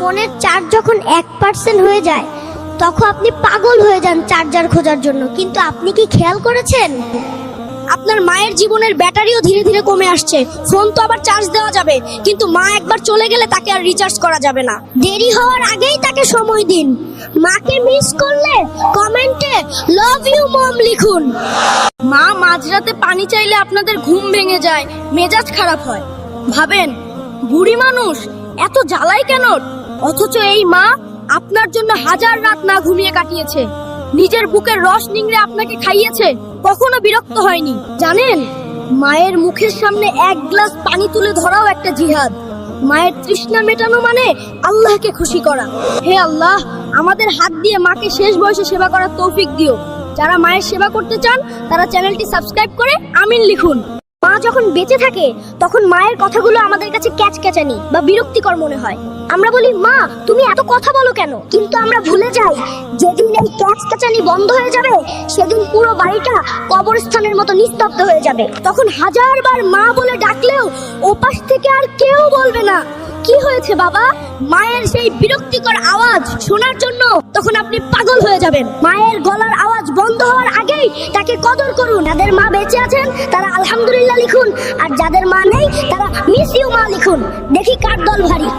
ফোনের চার্জ যখন 1% হয়ে যায় তখন আপনি পাগল হয়ে যান চার্জার খোঁজার জন্য, কিন্তু আপনি কি খেয়াল করেছেন আপনার মায়ের জীবনের ব্যাটারিও ধীরে ধীরে কমে আসছে? ফোন তো আবার চার্জ দেওয়া যাবে, কিন্তু মা একবার চলে গেলে তাকে আর রিচার্জ করা যাবে না। দেরি হওয়ার আগেই তাকে সময় দিন। মাকে মিস করলে কমেন্টে লাভ ইউ মম লিখুন। মা মাঝরাতে পানি চাইলে আপনাদের ঘুম ভেঙে যায়, মেজাজ খারাপ হয়। ভাবেন বুড়ি মানুষ এত জ্বালায় কেন? অথচ এই মা আপনার জন্য হাজার রাত না ঘুমিয়ে কাটিয়েছে, নিজের বুকের রস নিংড়ে আপনাকে খাইয়েছে, কখনো বিরক্ত হয়নি। জানেন, মায়ের মুখের সামনে এক গ্লাস পানি তুলে ধরাও একটা জিহাদ। মায়ের তৃষ্ণা মেটানো মানে আল্লাহকে খুশি করা। হে আল্লাহ, আমাদের হাত দিয়ে মাকে শেষ বয়সে সেবা করার তৌফিক দিও। যারা মায়ের সেবা করতে চান তারা চ্যানেলটি সাবস্ক্রাইব করে আমিন লিখুন। মা যখন বেঁচে থাকে তখন মায়ের কথাগুলো আমাদের কাছে ক্যাচক্যাচানি বা বিরক্তিকর মনে হয়। আমরা বলি, মা তুমি এত কথা বলো কেন? কিন্তু আমরা ভুলে যাই যেদিন এই ক্যাচক্যাচানি বন্ধ হয়ে যাবে সেদিন পুরো বাড়িটা কবরস্থানের মতো নিস্তব্ধ হয়ে যাবে। তখন হাজারবার মা বলে ডাকলেও ওপাশ থেকে আর কেউ বলবে না কি হয়েছে বাবা। মায়ের সেই বিরক্তিকর আওয়াজ শোনার জন্য তখন আপনি পাগল হয়ে যাবেন। মায়ের গলার আওয়াজ বন্ধ হওয়ার আগেই তাকে কদর করুন। যাদের মা বেঁচে আছেন তারা আলহামদুলিল্লাহ লিখুন, আর যাদের মা নেই তারা মিস ইউ মা লিখুন। দেখি কার দল ভারী।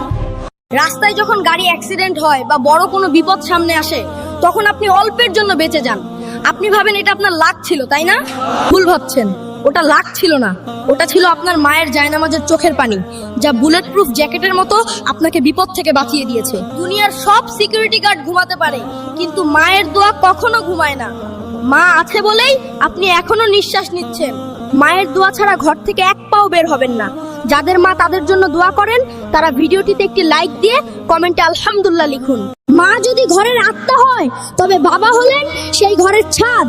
রাস্তায় যখন গাড়ি অ্যাক্সিডেন্ট হয় বা বড় কোনো বিপদ সামনে আসে তখন আপনি অল্পের জন্য বেঁচে যান। আপনি ভাবেন এটা আপনার লাক ছিল, তাই না? ভুল ভাবছেন, ওটা লাক ছিল না, ওটা ছিল আপনার মায়ের জায়নামাজের চোখের পানি, যা বুলেট প্রুফ জ্যাকেটের মতো আপনাকে বিপদ থেকে বাঁচিয়ে দিয়েছে। দুনিয়ার সব সিকিউরিটি গার্ড ঘুমাতে পারে, কিন্তু মায়ের দোয়া কখনো ঘুমায় না। মা আছে বলেই আপনি এখনো নিঃশ্বাস নিচ্ছেন। মায়ের দোয়া ছাড়া ঘর থেকে এক পাও বের হবেন না। যাদের মা তাদের জন্য দোয়া করেন তারা ভিডিওটিতে একটি লাইক দিয়ে কমেন্টে আলহামদুলিল্লাহ লিখুন। মা যদি ঘরের আত্মা হয় তবে বাবা হলেন সেই ঘরের ছাদ।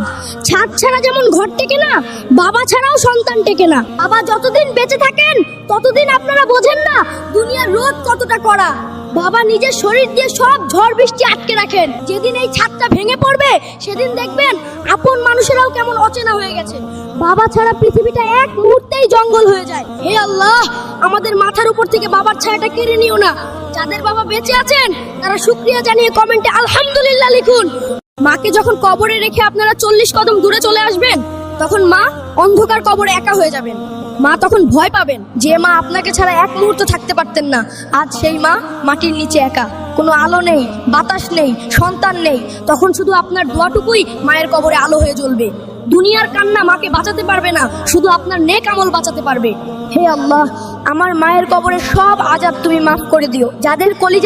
ছাদ ছাড়া যেমন ঘর টেকে না, বাবা ছাড়াও সন্তান টেকে না। বাবা যতদিন বেঁচে থাকেন ততদিন আপনারা বোঝেন না দুনিয়ার রোদ কতটা কড়া। বাবা নিজের শরীর দিয়ে সব ঝড় বৃষ্টি আটকে রাখেন। যেদিন এই ছাদটা ভেঙে পড়বে সেদিন দেখবেন আপন মানুষেরাও কেমন অচেনা হয়ে গেছে। বাবা ছাড়া পৃথিবীটা এক মুহূর্তেই জঙ্গল হয়ে যায়। হে আল্লাহ, আমাদের মাথার উপর থেকে বাবার ছায়াটা কেড়ে নিও না। যাদের বাবা বেঁচে আছেন তারা শুকরিয়া জানিয়ে কমেন্টে আলহামদুলিল্লাহ লিখুন। মাকে যখন কবরে রেখে আপনারা 40 কদম দূরে চলে আসবেন তখন মা অন্ধকার কবরে একা হয়ে যাবেন। মা তখন ভয় পাবেন যে মা আপনাকে ছাড়া এক মুহূর্ত থাকতে পারতেন না। আজ সেই মা মাটির নিচে একা, কোনো আলো নেই, বাতাস নেই, সন্তান নেই। তখন শুধু আপনার দোয়াটুকুই মায়ের কবরে আলো হয়ে জ্বলবে। দুনিয়ার কান্না মাকে বাঁচাতে পারবে না, শুধু আপনার নেক আমল বাঁচাতে পারবে। হে আল্লাহ, আমার মায়ের কবরে সব আযাব তুমি মাফ করে দিও। যাদের কলিজা